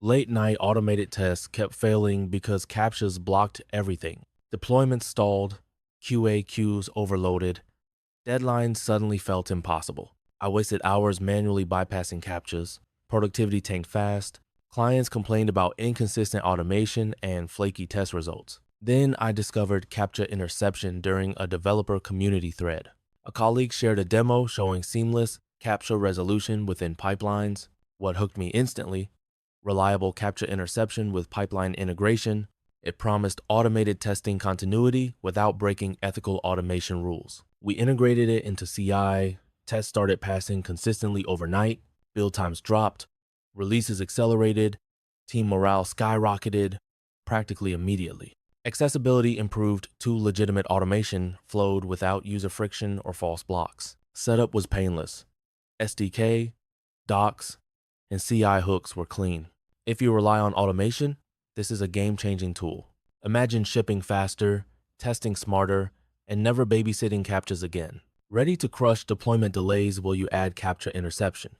Late night automated tests kept failing because CAPTCHAs blocked everything. Deployments stalled, QA queues overloaded, deadlines suddenly felt impossible. I wasted hours manually bypassing CAPTCHAs, productivity tanked fast, clients complained about inconsistent automation and flaky test results. Then I discovered CAPTCHA interception during a developer community thread. A colleague shared a demo showing seamless CAPTCHA resolution within pipelines. What hooked me instantly: reliable CAPTCHA interception with pipeline integration. It promised automated testing continuity without breaking ethical automation rules. We integrated it into CI, tests started passing consistently overnight, build times dropped, releases accelerated, team morale skyrocketed practically immediately. Accessibility improved too, legitimate automation flowed without user friction or false blocks. Setup was painless. SDK, docs, and CI hooks were clean. If you rely on automation, this is a game-changing tool. Imagine shipping faster, testing smarter, and never babysitting CAPTCHAs again. Ready to crush deployment delays while you add CAPTCHA interception.